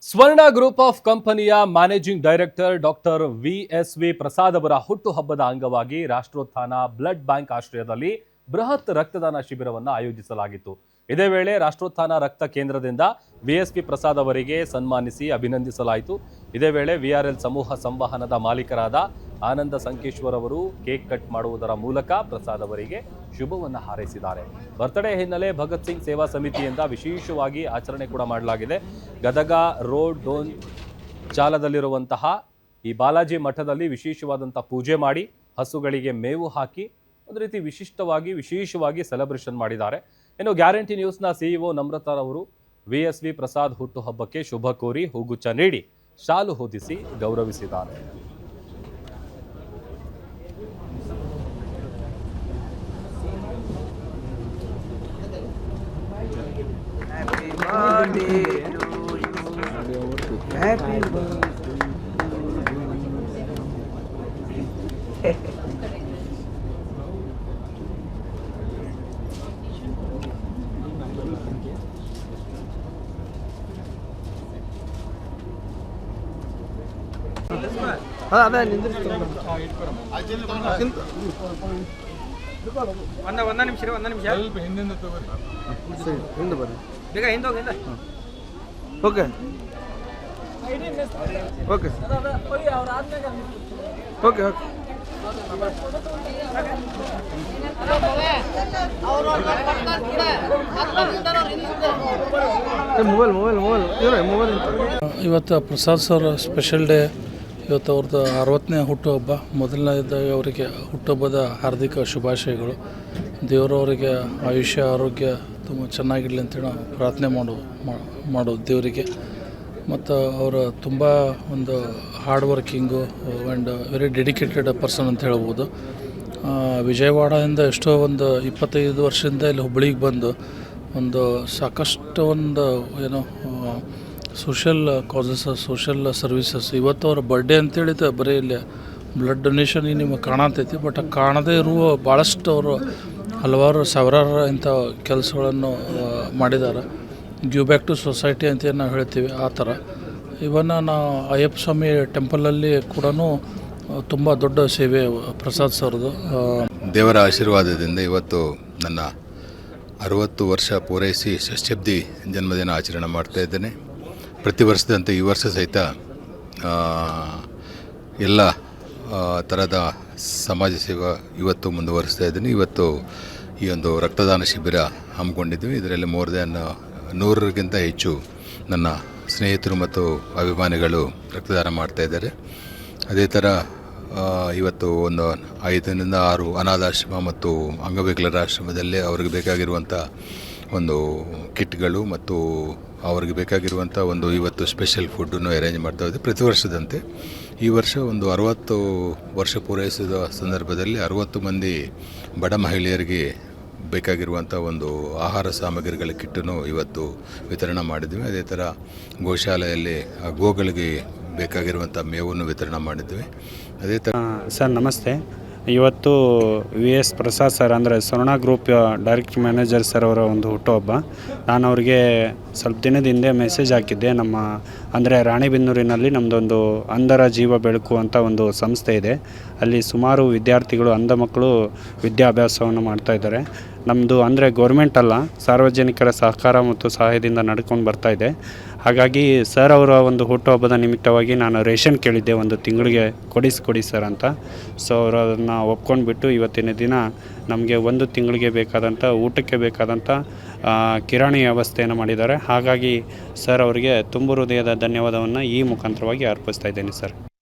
ಸ್ವರ್ಣ group of ಕಂಪನಿಯ managing director doctor V Prasad ಅವರ ಹುಟ್ಟುಹಬ್ಬದ ಅಂಗವಾಗಿ ರಾಷ್ಟ್ರೋತ್ಥಾನ ಬ್ಲಡ್ ಬ್ಯಾಂಕ್ ಆಶ್ರಯದಲ್ಲಿ ಬೃಹತ್ ರಕ್ತದಾನ ಶಿಬಿರವನ್ನು ಆಯೋಜಿಸಲಾಗಿತ್ತು. ಇದೇ ವೇಳೆ ರಾಷ್ಟ್ರೋತ್ಥಾನ ರಕ್ತ ಕೇಂದ್ರದಿಂದ ವಿ ಪ್ರಸಾದ್ ಅವರಿಗೆ ಸನ್ಮಾನಿಸಿ ಅಭಿನಂದಿಸಲಾಯಿತು. ಇದೇ ವೇಳೆ ವಿಆರ್ಎಲ್ ಸಮೂಹ ಸಂವಹನದ ಮಾಲೀಕರಾದ ಆನಂದ ಸಂಕೇಶ್ವರ್ ಅವರು ಕೇಕ್ ಕಟ್ ಮಾಡುವುದರ ಮೂಲಕ ಪ್ರಸಾದ್ ಅವರಿಗೆ ಶುಭವನ್ನು ಹಾರೈಸಿದ್ದಾರೆ. ಬರ್ತ್ಡೇ ಹಿನ್ನೆಲೆ ಭಗತ್ ಸಿಂಗ್ ಸೇವಾ ಸಮಿತಿಯಿಂದ ವಿಶೇಷವಾಗಿ ಆಚರಣೆ ಕೂಡ ಮಾಡಲಾಗಿದೆ. ಗದಗ ರೋಡ್ ಡೋನ್ ಚಾಲದಲ್ಲಿರುವಂತಹ ಈ ಬಾಲಾಜಿ ಮಠದಲ್ಲಿ ವಿಶೇಷವಾದಂತಹ ಪೂಜೆ ಮಾಡಿ ಹಸುಗಳಿಗೆ ಮೇವು ಹಾಕಿ ಒಂದು ರೀತಿ ವಿಶೇಷವಾಗಿ ಸೆಲೆಬ್ರೇಷನ್ ಮಾಡಿದ್ದಾರೆ. ಇನ್ನು ಗ್ಯಾರಂಟಿ ನ್ಯೂಸ್ನ ಸಿಇಒ ನಮ್ರತಾರ್ ಅವರು ವಿ ಪ್ರಸಾದ್ ಹುಟ್ಟುಹಬ್ಬಕ್ಕೆ ಶುಭ ಕೋರಿ ಹೂಗುಚ್ಛ ನೀಡಿ ಶಾಲು ಹೊದಿಸಿ ಗೌರವಿಸಿದ್ದಾರೆ. ಅದೇ ನಿಂದಿರ್ತೀನಿ ಒಂದ ನಿಮಿಷ ಸ್ವಲ್ಪ ಹಿಂದಿಂದ ತಗೋರಿ ಹಿಂದೆ ಬರ್ರಿ ಬೇಗ ಹಿಂದೆ ಹೋಗಿ ಓಕೆ ಓಕೆ ಓಕೆ ಓಕೆ ಇವತ್ತು ಪ್ರಸಾದ್ ಸರ್ ಸ್ಪೆಷಲ್ ಡೇ. ಇವತ್ತು ಅವ್ರದ್ದು 60ನೇ ಹುಟ್ಟುಹಬ್ಬ. ಮೊದಲನೇದಾಗಿ ಅವರಿಗೆ ಹುಟ್ಟುಹಬ್ಬದ ಹಾರ್ದಿಕ ಶುಭಾಶಯಗಳು. ದೇವರವರಿಗೆ ಆಯುಷ್ಯ ಆರೋಗ್ಯ ತುಂಬ ಚೆನ್ನಾಗಿರಲಿ ಅಂತೇಳಿ ನಾವು ಪ್ರಾರ್ಥನೆ ಮಾಡೋದು ದೇವರಿಗೆ. ಮತ್ತು ಅವರು ತುಂಬ ಒಂದು hard working and very dedicated person ಅಂತ ಹೇಳ್ಬೋದು. ವಿಜಯವಾಡದಿಂದ ಎಷ್ಟೋ ಒಂದು 25 ವರ್ಷದಿಂದ ಇಲ್ಲಿ ಹುಬ್ಬಳ್ಳಿಗೆ ಬಂದು ಒಂದು ಸಾಕಷ್ಟು ಒಂದು ಏನೋ ಸೋಷಲ್ ಕಾಸಸ್ ಸೋಷಲ್ ಸರ್ವಿಸಸ್. ಇವತ್ತು ಅವ್ರ ಬರ್ಡೇ ಅಂತೇಳಿದ ಬರೀ ಇಲ್ಲಿ ಬ್ಲಡ್ ಡೊನೇಷನ್ ನಿಮಗೆ ಕಾಣತೈತಿ, ಬಟ್ ಕಾಣದೇ ಇರುವ ಭಾಳಷ್ಟು ಅವರು ಹಲವಾರು ಸಾವಿರಾರು ಇಂಥ ಕೆಲಸಗಳನ್ನು ಮಾಡಿದ್ದಾರೆ. ಗಿವ್ ಬ್ಯಾಕ್ ಟು ಸೊಸೈಟಿ ಅಂತ ನಾವು ಹೇಳ್ತೀವಿ, ಆ ಥರ. ಇವನ್ನ ನಾವು ಅಯ್ಯಪ್ಪ ಸ್ವಾಮಿ ಟೆಂಪಲಲ್ಲಿ ಕೂಡ ತುಂಬ ದೊಡ್ಡ ಸೇವೆ ಪ್ರಸಾದ್ ಸರ್ದು. ದೇವರ ಆಶೀರ್ವಾದದಿಂದ ಇವತ್ತು ನನ್ನ 60 ವರ್ಷ ಪೂರೈಸಿ ಷಷ್ಠಬ್ದಿ ಜನ್ಮದಿನ ಆಚರಣೆ ಮಾಡ್ತಾಯಿದ್ದೇನೆ. ಪ್ರತಿ ವರ್ಷದಂತೆ ಈ ವರ್ಷ ಸಹಿತ ಎಲ್ಲ ಥರದ ಸಮಾಜ ಸೇವೆ ಇವತ್ತು ಮುಂದುವರಿಸ್ತಾ ಇದ್ದೀನಿ. ಇವತ್ತು ಈ ಒಂದು ರಕ್ತದಾನ ಶಿಬಿರ ಹಮ್ಮಿಕೊಂಡಿದ್ವಿ. ಇದರಲ್ಲಿ ಮೋರ್ ದ್ಯಾನ್ 100ಗಿಂತ ಹೆಚ್ಚು ನನ್ನ ಸ್ನೇಹಿತರು ಮತ್ತು ಅಭಿಮಾನಿಗಳು ರಕ್ತದಾನ ಮಾಡ್ತಾಯಿದ್ದಾರೆ. ಅದೇ ಥರ ಇವತ್ತು ಒಂದು 5ರಿಂದ 6 ಅನಾಥಾಶ್ರಮ ಮತ್ತು ಅಂಗವಿಕಲರ ಆಶ್ರಮದಲ್ಲೇ ಅವ್ರಿಗೆ ಬೇಕಾಗಿರುವಂಥ ಒಂದು ಕಿಟ್ಗಳು ಮತ್ತು ಅವ್ರಿಗೆ ಬೇಕಾಗಿರುವಂಥ ಒಂದು ಇವತ್ತು ಸ್ಪೆಷಲ್ ಫುಡ್ಡನ್ನು ಅರೇಂಜ್ ಮಾಡ್ತಾ ಇದ್ದೀವಿ ಪ್ರತಿ ವರ್ಷದಂತೆ. ಈ ವರ್ಷ ಒಂದು 60 ವರ್ಷ ಪೂರೈಸಿದ ಸಂದರ್ಭದಲ್ಲಿ 60 ಮಂದಿ ಬಡ ಮಹಿಳೆಯರಿಗೆ ಬೇಕಾಗಿರುವಂಥ ಒಂದು ಆಹಾರ ಸಾಮಗ್ರಿಗಳ ಕಿಟ್ಟನ್ನು ಇವತ್ತು ವಿತರಣೆ ಮಾಡಿದ್ವಿ. ಅದೇ ಥರ ಗೋಶಾಲೆಯಲ್ಲಿ ಗೋಗಳಿಗೆ ಬೇಕಾಗಿರುವಂಥ ಮೇವನ್ನು ವಿತರಣೆ ಮಾಡಿದ್ವಿ. ಅದೇ ಥರ ಸರ್ ನಮಸ್ತೆ. ಇವತ್ತು ಪ್ರಸಾದ್ ಸರ್ ಅಂದರೆ ಸ್ವರ್ಣ ಗ್ರೂಪ್ ಡೈರೆಕ್ಟ್ ಮ್ಯಾನೇಜರ್ ಸರ್ ಅವರ ಒಂದು ಹುಟ್ಟುಹಬ್ಬ. ನಾನು ಅವ್ರಿಗೆ ಸ್ವಲ್ಪ ದಿನದ ಹಿಂದೆ ಮೆಸೇಜ್ ಹಾಕಿದ್ದೆ. ನಮ್ಮ ಅಂದರೆ ರಾಣಿಬೆನ್ನೂರಿನಲ್ಲಿ ನಮ್ಮದೊಂದು ಅಂಧರ ಜೀವ ಬೆಳಕು ಅಂತ ಒಂದು ಸಂಸ್ಥೆ ಇದೆ. ಅಲ್ಲಿ ಸುಮಾರು ವಿದ್ಯಾರ್ಥಿಗಳು ಅಂಧ ಮಕ್ಕಳು ವಿದ್ಯಾಭ್ಯಾಸವನ್ನು ಮಾಡ್ತಾಯಿದ್ದಾರೆ. ನಮ್ಮದು ಅಂದರೆ ಗೌರ್ಮೆಂಟ್ ಅಲ್ಲ, ಸಾರ್ವಜನಿಕರ ಸಹಕಾರ ಮತ್ತು ಸಹಾಯದಿಂದ ನಡ್ಕೊಂಡು ಬರ್ತಾಯಿದೆ. ಹಾಗಾಗಿ ಸರ್ ಅವರ ಒಂದು ಹುಟ್ಟುಹಬ್ಬದ ನಿಮಿತ್ತವಾಗಿ ನಾನು ರೇಷನ್ ಕೇಳಿದ್ದೆ, ಒಂದು ತಿಂಗಳಿಗೆ ಕೊಡಿ ಸರ್ ಅಂತ. ಸೊ ಅವರು ಅದನ್ನು ಒಪ್ಕೊಂಡ್ಬಿಟ್ಟು ಇವತ್ತಿನ ದಿನ ನಮಗೆ ಒಂದು ತಿಂಗಳಿಗೆ ಬೇಕಾದಂಥ ಊಟಕ್ಕೆ ಬೇಕಾದಂಥ ಕಿರಾಣಿ ವ್ಯವಸ್ಥೆಯನ್ನು ಮಾಡಿದ್ದಾರೆ. ಹಾಗಾಗಿ ಸರ್ ಅವರಿಗೆ ತುಂಬ ಹೃದಯದ ಧನ್ಯವಾದವನ್ನು ಈ ಮುಖಾಂತರವಾಗಿ ಅರ್ಪಿಸ್ತಾ ಇದ್ದೇನೆ ಸರ್.